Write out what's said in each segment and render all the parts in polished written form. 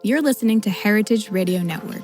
You're listening to Heritage Radio Network.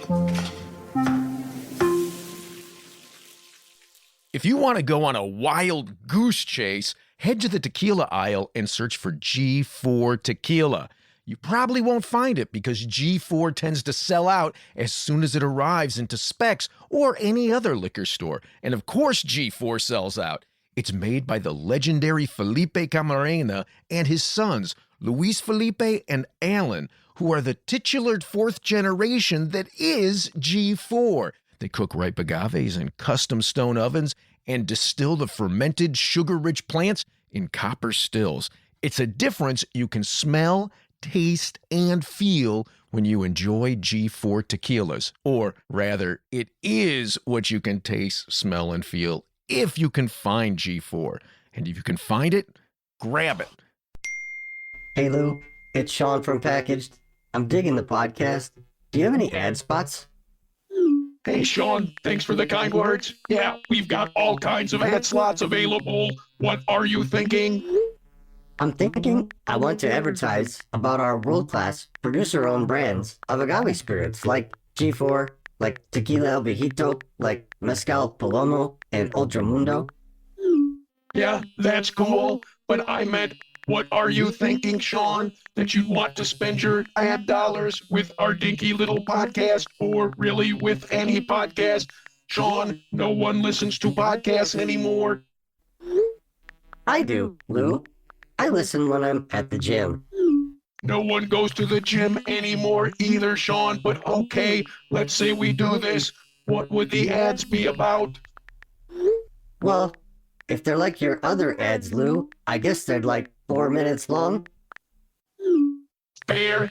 If you want to go on a wild goose chase, head to the tequila aisle and search for G4 Tequila. You probably won't find it because G4 tends to sell out as soon as it arrives into Specs or any other liquor store. And of course G4 sells out. It's made by the legendary Felipe Camarena and his sons, Luis Felipe and Alan, who are the titular fourth generation that is G4. They cook ripe agaves in custom stone ovens and distill the fermented sugar-rich plants in copper stills. It's a difference you can smell, taste, and feel when you enjoy G4 tequilas. Or rather, it is what you can taste, smell, and feel if you can find G4. And if you can find it, grab it. Hey Lou, it's Sean from Packaged. I'm digging the podcast. Do you have any ad spots? Hey, Sean, thanks for the kind words. Yeah, we've got all kinds of ad slots available. What are you thinking? I'm thinking I want to advertise about our world-class producer-owned brands of agave spirits like G4, like Tequila El Viejito, like Mezcal Palomo, and Ultramundo. Yeah, that's cool, but I meant, what are you thinking, Sean? That you'd want to spend your ad dollars with our dinky little podcast, or really with any podcast? Sean, no one listens to podcasts anymore. I do, Lou. I listen when I'm at the gym. No one goes to the gym anymore either, Sean, but okay, let's say we do this. What would the ads be about? Well, if they're like your other ads, Lou, I guess they're like 4 minutes long. Fair.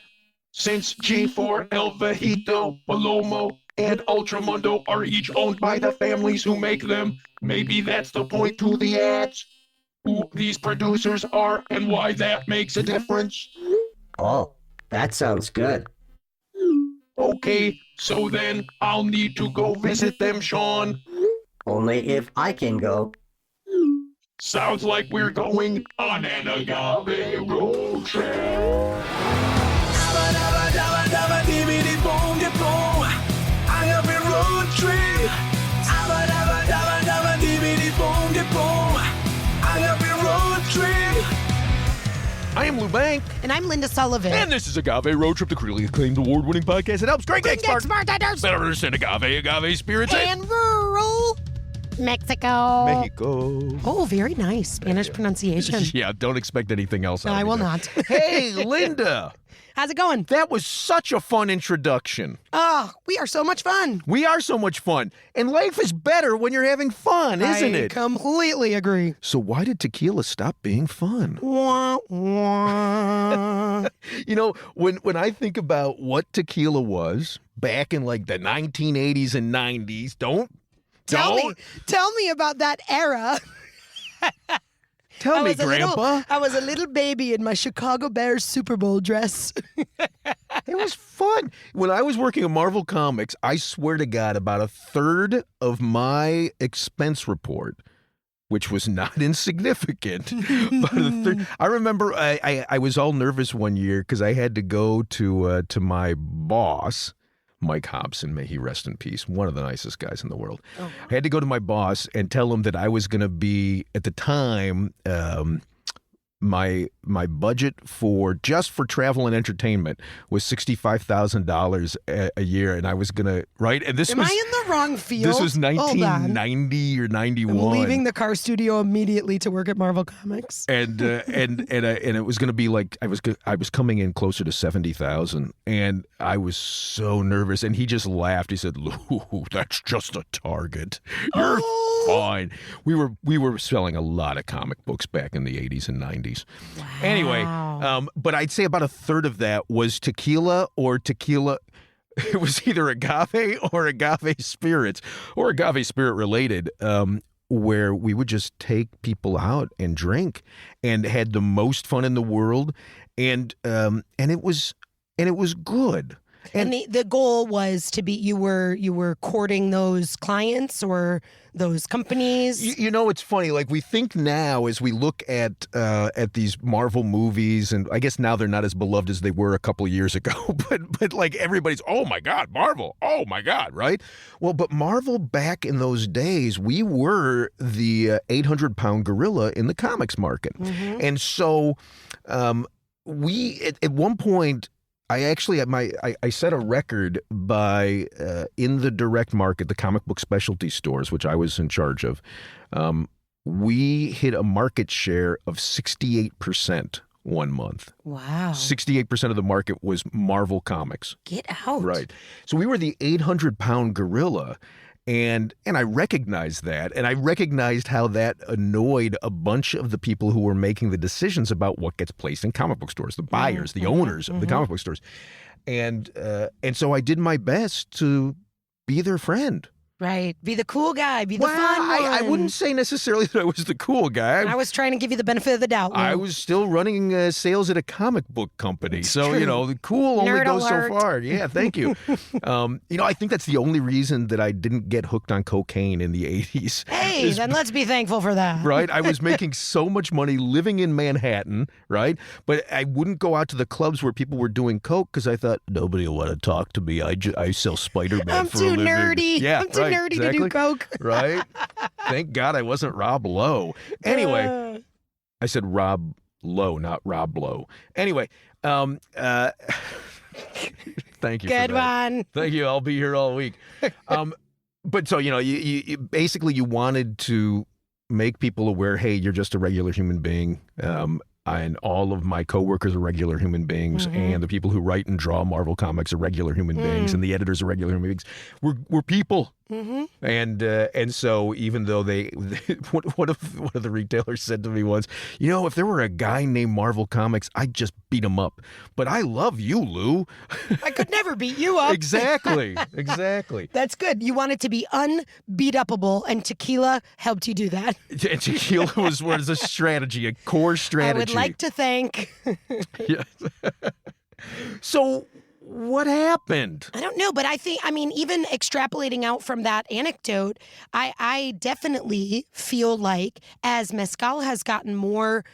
Since G4, El Viejito, Palomo, and Ultramundo are each owned by the families who make them, maybe that's the point to the ads. Who these producers are and why that makes a difference. Oh, that sounds good. Okay, so then I'll need to go visit them, Sean. Only if I can go. Sounds like we're going on an Agave Road Trip. Agave Road Trip. Agave Road Trip. I am Lou Bank. And I'm Linda Sullivan. And this is Agave Road Trip, the critically acclaimed award-winning podcast that helps great bartenders better understand agave spirits, and rural Mexico. Mexico. Oh, very nice Spanish pronunciation. Yeah, don't expect anything else out of I me will there. not. Hey, Linda. How's it going? That was such a fun introduction. Oh, we are so much fun. We are so much fun. And life is better when you're having fun, isn't I it? completely agree. So why did tequila stop being fun? Wah, wah. You know, when I think about what tequila was back in like the 1980s and 90s, Tell me about that era. Tell me, Grandpa. I was a little baby in my Chicago Bears Super Bowl dress. It was fun. When I was working at Marvel Comics, I swear to God, about a third of my expense report, which was not insignificant, but I remember I was all nervous one year because I had to go to my boss, Mike Hobson, may he rest in peace, one of the nicest guys in the world. Oh. I had to go to my boss and tell him that I was going to be, at the time, my budget for travel and entertainment was $65,000 a year, and I was gonna and this Am was I in the wrong field? This was 1990 or 91. I'm leaving the car studio immediately to work at Marvel Comics. And it was gonna be like I was coming in closer to 70,000, and I was so nervous. And he just laughed. He said, "Lou, that's just a target. You're fine." We were selling a lot of comic books back in the 80s and 90s. Wow. Anyway, but I'd say about a third of that was tequila or tequila. It was either agave or agave spirits or agave spirit related, where we would just take people out and drink and had the most fun in the world. And it was good. And the goal was to be you were courting those clients or those companies. You know, it's funny. Like, we think now as we look at these Marvel movies, and I guess now they're not as beloved as they were a couple of years ago. But like everybody's, oh my God, Marvel! Oh my God, right? Well, but Marvel back in those days, we were the 800-pound gorilla in the comics market, and so we at one point. I actually I set a record by in the direct market, the comic book specialty stores, which I was in charge of. We hit a market share of 68% one month. Wow. 68% of the market was Marvel Comics. Get out. Right. So we were the 800-pound gorilla. And I recognized that, and I recognized how that annoyed a bunch of the people who were making the decisions about what gets placed in comic book stores, the buyers, the owners of the comic book stores. And so I did my best to be their friend. Right. Be the cool guy. Be the fun one. I wouldn't say necessarily that I was the cool guy. I was trying to give you the benefit of the doubt, Lou. I was still running sales at a comic book company. So, true. you know, the cool only Nerd goes alert. so far. Yeah, thank you. You know, I think that's the only reason that I didn't get hooked on cocaine in the 80s. Hey, then let's be thankful for that. Right? I was making so much money living in Manhattan, right? But I wouldn't go out to the clubs where people were doing coke because I thought, nobody will want to talk to me. I sell Spider-Man for a living. Nerdy. Yeah, I'm too right, nerdy exactly. to do coke. Right? Thank God I wasn't Rob Lowe. Anyway, I said Rob Lowe, not Rob Lowe. Anyway, thank you Good for that. one. Thank you. I'll be here all week. But so, you know, you basically you wanted to make people aware, hey, you're just a regular human being. And all of my coworkers are regular human beings, and the people who write and draw Marvel comics are regular human beings, and the editors are regular human beings. We're people, and so even though one of the retailers said to me once, you know, if there were a guy named Marvel Comics, I'd just beat him up. But I love you, Lou. I could never beat you up. Exactly. That's good. You wanted to be unbeat-upable, and tequila helped you do that. And tequila was a strategy, a core strategy. I would like to thank. Yeah. So what happened? I don't know, but I mean, even extrapolating out from that anecdote, I definitely feel like as mezcal has gotten more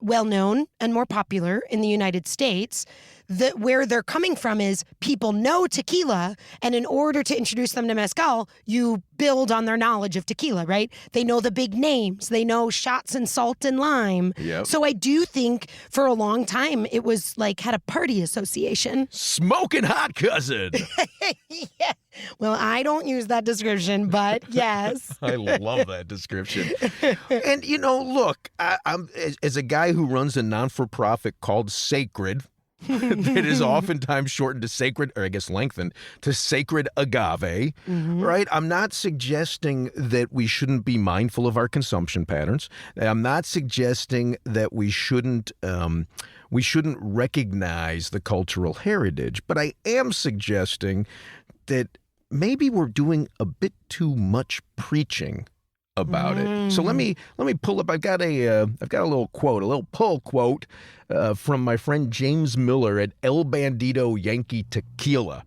well-known and more popular in the United States, where they're coming from is people know tequila, and in order to introduce them to mezcal, you build on their knowledge of tequila, right? They know the big names. They know shots and salt and lime. Yep. So I do think for a long time it was like had a party association. Smoking hot cousin. Yeah. Well, I don't use that description, but yes. I love that description. And, you know, look, I'm as a guy who runs a non-for-profit called Sacred, that is oftentimes shortened to Sacred, or I guess lengthened to Sacred Agave, right? I'm not suggesting that we shouldn't be mindful of our consumption patterns. I'm not suggesting that we shouldn't recognize the cultural heritage, but I am suggesting that maybe we're doing a bit too much preaching about it. So let me pull up. I've got a little quote, a little pull quote from my friend James Miller at El Bandito Yankee Tequila.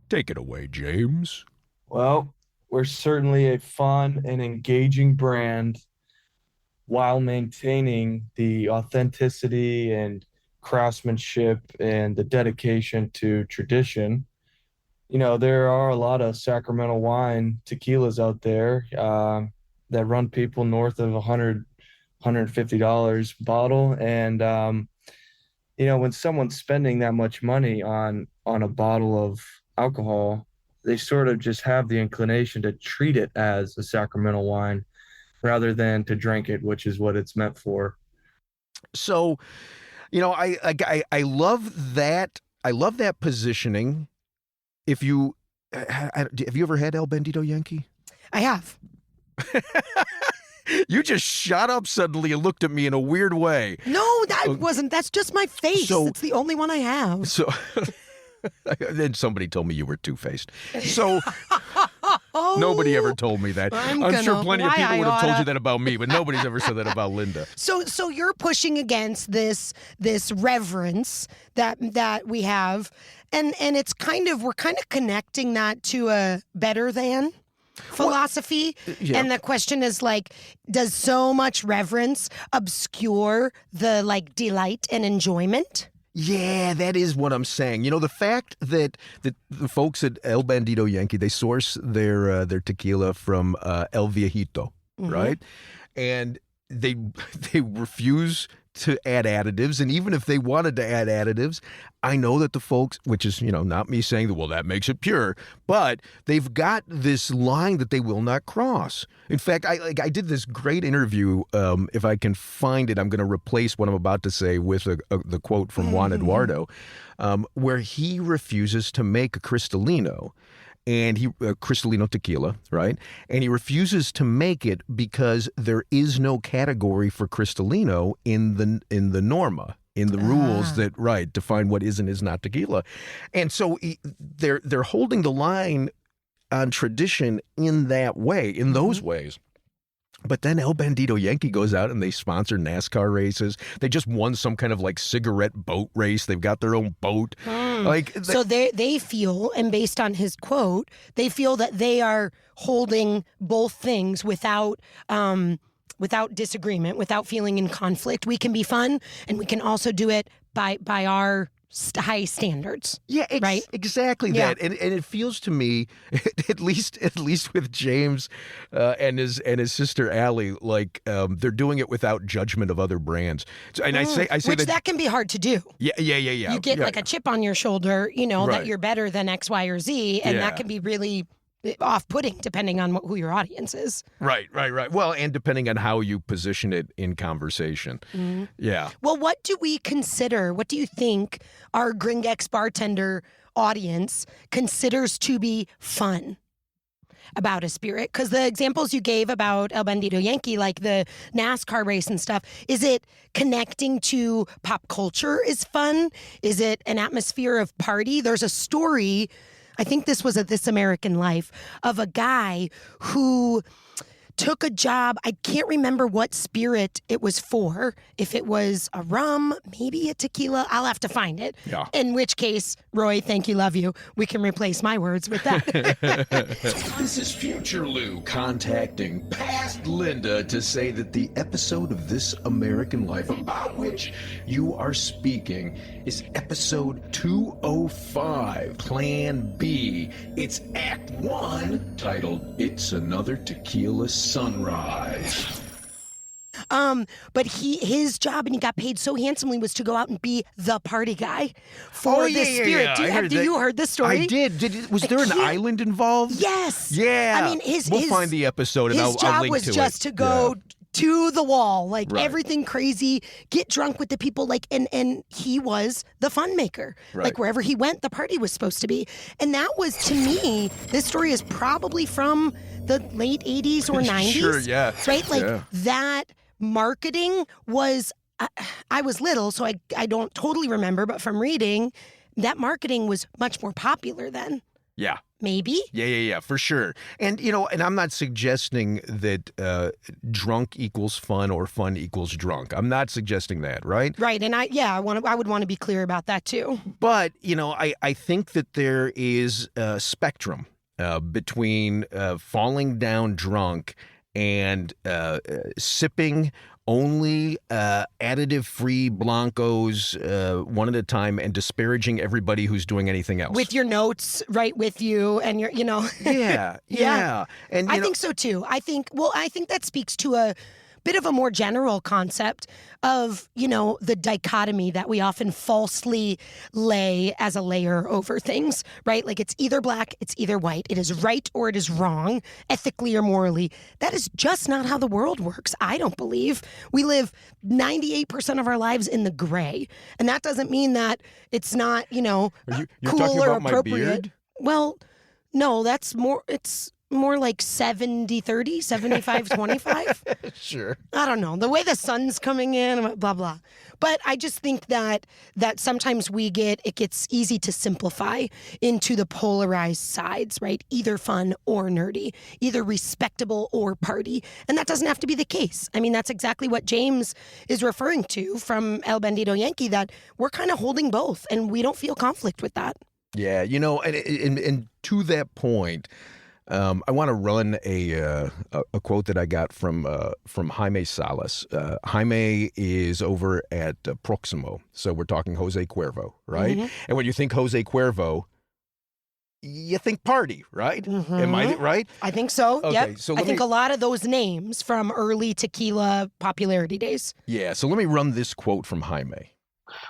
Take it away, James. Well, we're certainly a fun and engaging brand while maintaining the authenticity and craftsmanship and the dedication to tradition. You know, there are a lot of Sacramento wine tequilas out there that run people north of $100, $150 a bottle. And, you know, when someone's spending that much money on a bottle of alcohol, they sort of just have the inclination to treat it as a Sacramento wine rather than to drink it, which is what it's meant for. So, you know, I love that. I love that positioning. Have you ever had El Bandito Yankee? I have. You just shot up suddenly and looked at me in a weird way. No, that wasn't. That's just my face. It's the only one I have. So then somebody told me you were two-faced. So Oh, Nobody ever told me that. I'm sure plenty of why people I would have told oughta. you that about me, but nobody's ever said that about Linda. So you're pushing against this reverence that we have, and it's we're kind of connecting that to a better than philosophy. yeah. And the question is like, does so much reverence obscure the like delight and enjoyment? Yeah, that is what I'm saying. You know, the fact that the folks at El Bandito Yankee, they source their tequila from El Viejito, right? And they refuse to add additives, and even if they wanted to add additives, I know that the folks, which is, you know, not me saying that, well, that makes it pure, but they've got this line that they will not cross. In fact, I did this great interview. If I can find it, I'm going to replace what I'm about to say with the quote from Juan Eduardo, where he refuses to make a Cristalino. And Cristalino tequila, right? And he refuses to make it because there is no category for Cristalino in the Norma, in the rules that define what is and is not tequila. And so they're holding the line on tradition in that way, in those ways. But then El Bandito Yankee goes out and they sponsor NASCAR races. They just won some kind of like cigarette boat race. They've got their own boat. So they feel, and based on his quote, they feel that they are holding both things without disagreement, without feeling in conflict. We can be fun, and we can also do it by our high standards. Yeah, right? Exactly that. And it feels to me, at least with James and his sister Allie, like they're doing it without judgment of other brands. So, and I say which that can be hard to do. Yeah. You get like a chip on your shoulder, you know, that you're better than X, Y, or Z, and that can be really off-putting depending on who your audience is. Right. Well, and depending on how you position it in conversation. Yeah. Well, what do we consider? What do you think our Gringex bartender audience considers to be fun about a spirit? Because the examples you gave about El Bandito Yankee, like the NASCAR race and stuff, is it connecting to pop culture is fun? Is it an atmosphere of party? There's a story, I think this was a This American Life, of a guy who took a job. I can't remember what spirit it was for. If it was a rum, maybe a tequila. I'll have to find it. Yeah. In which case, Roy, thank you, love you. We can replace my words with that. This is Future Lou contacting past Linda to say that the episode of This American Life about which you are speaking is episode 205, Plan B. It's Act 1, titled It's Another Tequila Sunrise. But his job, and he got paid so handsomely, was to go out and be the party guy for this spirit. Yeah. You heard this story? I did. Was there an island involved? Yes. Yeah. I mean, we'll find the episode and I'll link to it. His job was just to go to the wall, like everything crazy, get drunk with the people, like, and he was the fun maker. Like wherever he went, the party was supposed to be. And that was, to me, this story is probably from the late 80s or 90s. Sure, yeah. Right? Like that marketing was, I was little, so I don't totally remember, but from reading, that marketing was much more popular then. Yeah. Maybe? Yeah, for sure. And, you know, and I'm not suggesting that drunk equals fun or fun equals drunk. I'm not suggesting that, right? Right. And I would want to be clear about that too. But, you know, I think that there is a spectrum between falling down drunk and sipping only additive-free Blancos one at a time and disparaging everybody who's doing anything else. With your notes right with you and your, you know. Yeah. And I think so too. I think that speaks to a bit of a more general concept of, you know, the dichotomy that we often falsely lay as a layer over things, right? Like it's either black, it's either white. It is right or it is wrong, ethically or morally. That is just not how the world works, I don't believe. We live 98% of our lives in the gray. And that doesn't mean that it's not, you know, you're cool talking or about appropriate. My beard? Well, no, that's more, it's more like 70-30, 75-25. Sure. I don't know. The way the sun's coming in, blah, blah. But I just think that sometimes it gets easy to simplify into the polarized sides, right? Either fun or nerdy, either respectable or party. And that doesn't have to be the case. I mean, that's exactly what James is referring to from El Bandito Yankee, that we're kind of holding both and we don't feel conflict with that. Yeah, and to that point, I want to run a quote that I got from Jaime Salas. Jaime is over at Proximo, so we're talking Jose Cuervo, right? Mm-hmm. And when you think Jose Cuervo, you think party, right? Mm-hmm. Am I right? I think so. Okay, yep. So I think a lot of those names from early tequila popularity days. Yeah. So let me run this quote from Jaime.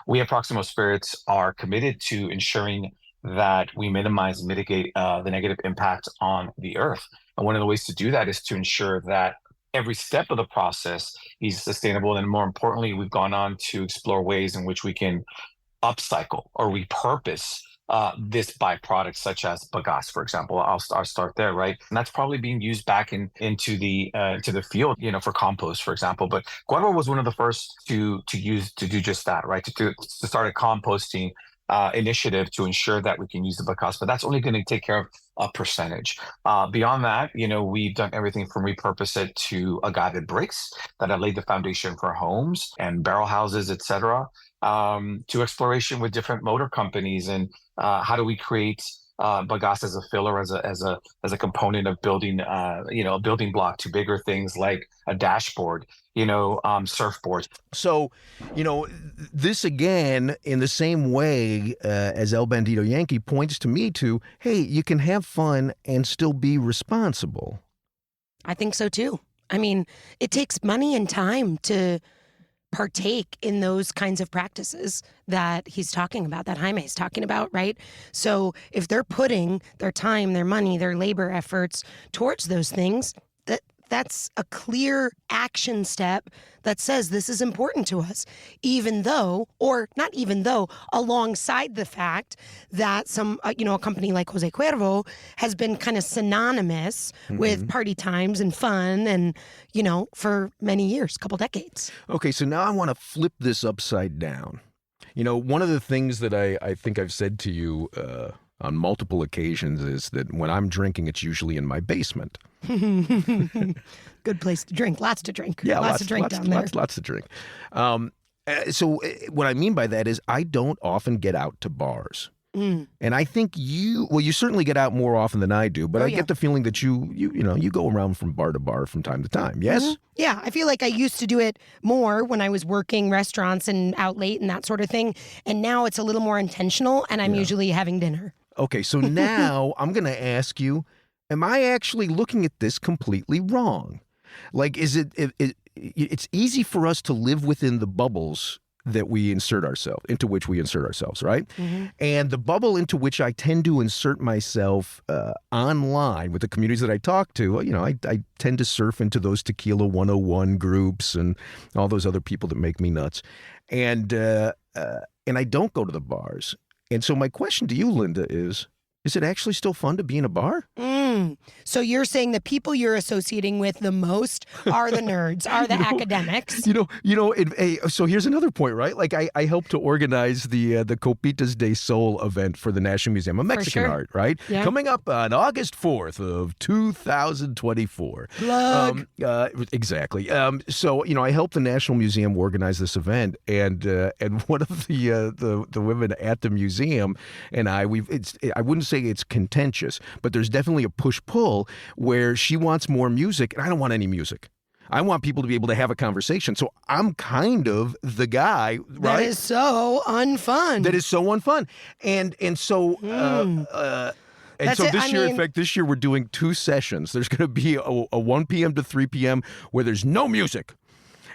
We at Proximo Spirits are committed to ensuring that we minimize and mitigate the negative impact on the earth. And one of the ways to do that is to ensure that every step of the process is sustainable. And more importantly, we've gone on to explore ways in which we can upcycle or repurpose this byproduct, such as bagasse, for example. I'll start there, right? And that's probably being used back into the field, for compost, for example. But Cuervo was one of the first to do just that, right? To start a composting initiative to ensure that we can use the bagasse, but that's only going to take care of a percentage. Beyond that, we've done everything from repurpose it to agave bricks that have laid the foundation for homes and barrel houses, etc. To exploration with different motor companies and how do we create bagasse as a filler, as a component of building, a building block to bigger things like a dashboard, surfboards. So, this again, in the same way as El Bandito Yankee, points to me to, hey, you can have fun and still be responsible. I think so too. I mean, it takes money and time to partake in those kinds of practices that he's talking about, that Jaime is talking about, right? So if they're putting their time, their money, their labor efforts towards those things, that's a clear action step that says this is important to us, even though, or not even though, alongside the fact that a company like Jose Cuervo has been kind of synonymous with party times and fun and, for many years, couple decades. Okay, so now I want to flip this upside down. One of the things that I think I've said to you on multiple occasions is that when I'm drinking, it's usually in my basement. Good place to drink. Lots to drink. Yeah, lots to drink down there. Lots to drink. So what I mean by that is I don't often get out to bars. And I think you certainly get out more often than I do, but I get the feeling that you go around from bar to bar from time to time. Yes? Mm-hmm. Yeah, I feel like I used to do it more when I was working restaurants and out late and that sort of thing. And now it's a little more intentional and I'm usually having dinner. Okay, so now I'm going to ask you, am I actually looking at this completely wrong? Like, it's easy for us to live within the bubbles that we into which we insert ourselves, right? Mm-hmm. And the bubble into which I tend to insert myself online with the communities that I talk to, I tend to surf into those Tequila 101 groups and all those other people that make me nuts. And I don't go to the bars. And so my question to you, Linda, is it actually still fun to be in a bar? So you're saying the people you're associating with the most are the nerds, are the academics. So here's another point, right? Like I helped to organize the Copitas de Sol event for the National Museum of Mexican Art, right? Yeah. Coming up on August 4th of 2024. Plug. Exactly. So I helped the National Museum organize this event, and one of the women at the museum and I wouldn't say it's contentious, but there's definitely a push-pull where she wants more music, and I don't want any music. I want people to be able to have a conversation. So I'm kind of the guy, right? That is so unfun. And so this year we're doing 2 sessions. There's going to be a 1 p.m. to 3 p.m. where there's no music.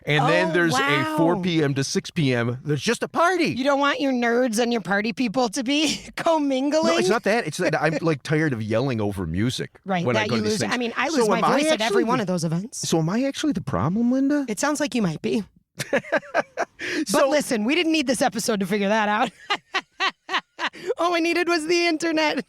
And then there's a 4 p.m. to 6 p.m. There's just a party. You don't want your nerds and your party people to be commingling? No, it's not that. It's that I'm tired of yelling over music. Right. When that I go you to these lose. things. I mean, I lose my voice at every one of those events. So am I actually the problem, Linda? It sounds like you might be. But listen, we didn't need this episode to figure that out. All we needed was the internet.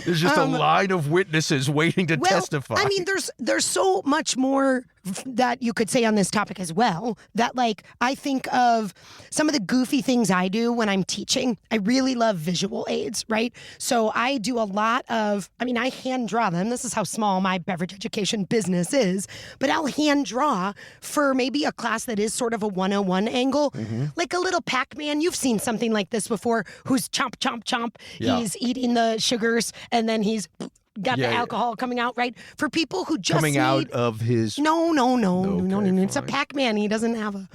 There's just a line of witnesses waiting to testify. I mean, there's so much more that you could say on this topic as well, that like I think of some of the goofy things I do when I'm teaching. I really love visual aids, right? So I do a lot of, I hand draw them. This is how small my beverage education business is, but I'll hand draw for maybe a class that is sort of a 101 angle, like a little Pac-Man. You've seen something like this before, who's chomp, chomp, chomp. Yeah. He's eating the sugars and then he's got the alcohol coming out, right? For people who just coming out of his... No. Okay, It's a fine. Pac-Man. He doesn't have a...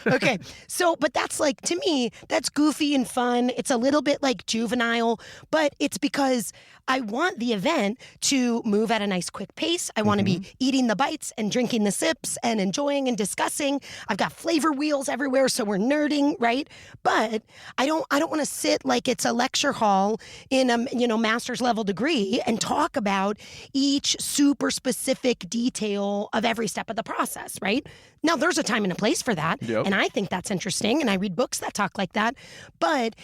Okay. So, but that's like, to me, that's goofy and fun. It's a little bit like juvenile, but it's because I want the event to move at a nice quick pace. I want to be eating the bites and drinking the sips and enjoying and discussing. I've got flavor wheels everywhere, so we're nerding, right? But I don't want to sit like it's a lecture hall in a master's level degree and talk about each super specific detail of every step of the process, right? Now, there's a time and a place for that, and I think that's interesting, and I read books that talk like that. But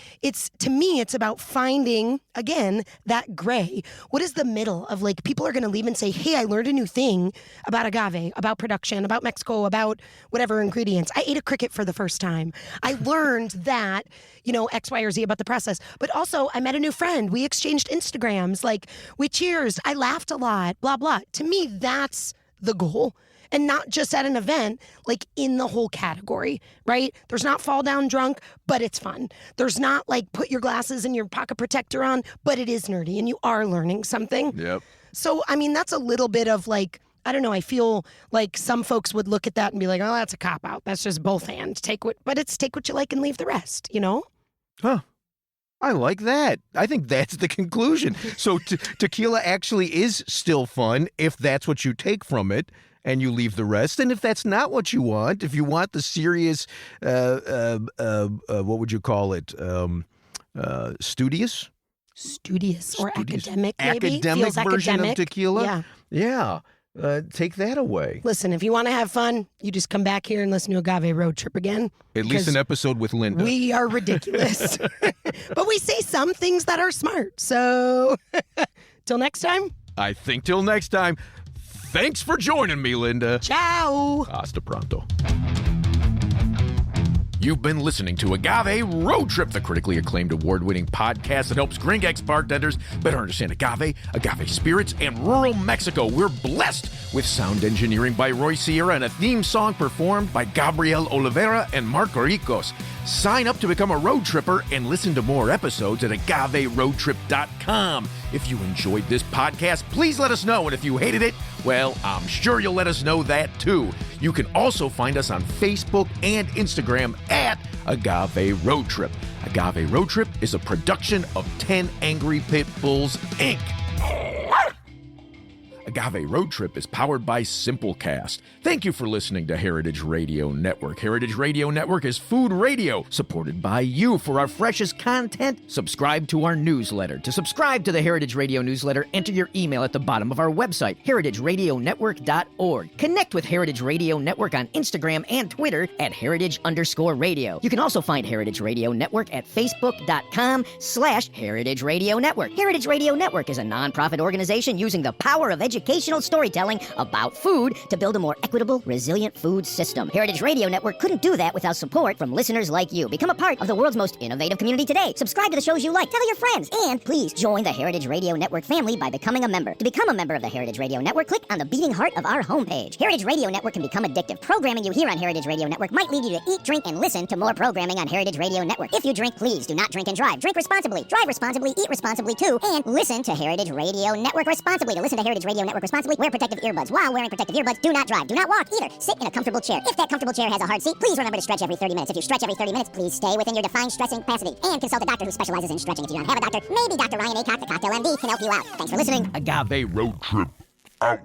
to me, it's about finding, again, that gray. What is the middle of, like, people are going to leave and say, hey, I learned a new thing about agave, about production, about Mexico, about whatever ingredients. I ate a cricket for the first time. I learned that, X, Y, or Z about the process. But also, I met a new friend. We exchanged Instagrams. Like, we cheersed. I laughed a lot, blah, blah. To me, that's the goal. And not just at an event, like in the whole category, right? There's not fall down drunk, but it's fun. There's not like put your glasses and your pocket protector on, but it is nerdy and you are learning something. Yep. So, that's a little bit of like, I don't know, I feel like some folks would look at that and be like, oh, that's a cop-out. That's just both hands. Take what you like and leave the rest, Huh. I like that. I think that's the conclusion. So tequila actually is still fun if that's what you take from it. And you leave the rest. And if that's not what you want, if you want the serious, what would you call it? Studious? Studious or academic, maybe? Academic Feels version academic. of tequila? Yeah. Take that away. Listen, if you want to have fun, you just come back here and listen to Agave Road Trip again. At least an episode with Linda. We are ridiculous. But we say some things that are smart. So, till next time. I think till next time. Thanks for joining me, Linda. Ciao. Hasta pronto. You've been listening to Agave Road Trip, the critically acclaimed award-winning podcast that helps Gringex bartenders better understand agave spirits, and rural Mexico. We're blessed with sound engineering by Roy Sierra and a theme song performed by Gabriel Oliveira and Marco Ricos. Sign up to become a road tripper and listen to more episodes at agaveroadtrip.com. If you enjoyed this podcast, please let us know. And if you hated it, well, I'm sure you'll let us know that too. You can also find us on Facebook and Instagram at Agave Road Trip. Agave Road Trip is a production of 10 Angry Pit Bulls, Inc. Agave Road Trip is powered by Simplecast. Thank you for listening to Heritage Radio Network. Heritage Radio Network is food radio supported by you. For our freshest content, subscribe to our newsletter. To subscribe to the Heritage Radio newsletter, enter your email at the bottom of our website, heritageradionetwork.org. Connect with Heritage Radio Network on Instagram and Twitter at heritage_radio. You can also find Heritage Radio Network at facebook.com/Heritage Radio Network. Heritage Radio Network is a nonprofit organization using the power of educational storytelling about food to build a more equitable, resilient food system. Heritage Radio Network couldn't do that without support from listeners like you. Become a part of the world's most innovative community today. Subscribe to the shows you like. Tell your friends. And please join the Heritage Radio Network family by becoming a member. To become a member of the Heritage Radio Network, click on the beating heart of our homepage. Heritage Radio Network can become addictive. Programming you hear on Heritage Radio Network might lead you to eat, drink, and listen to more programming on Heritage Radio Network. If you drink, please do not drink and drive. Drink responsibly. Drive responsibly. Eat responsibly too. And listen to Heritage Radio Network responsibly. To listen to Heritage Radio Network responsibly, wear protective earbuds. While wearing protective earbuds, do not drive. Do not walk either. Sit in a comfortable chair. If that comfortable chair has a hard seat, please remember to stretch every 30 minutes. If you stretch every 30 minutes, please stay within your defined stretching capacity. And consult a doctor who specializes in stretching. If you don't have a doctor, maybe Dr. Ryan Acock, the Cocktail MD, can help you out. Thanks for listening. Agave Road Trip out.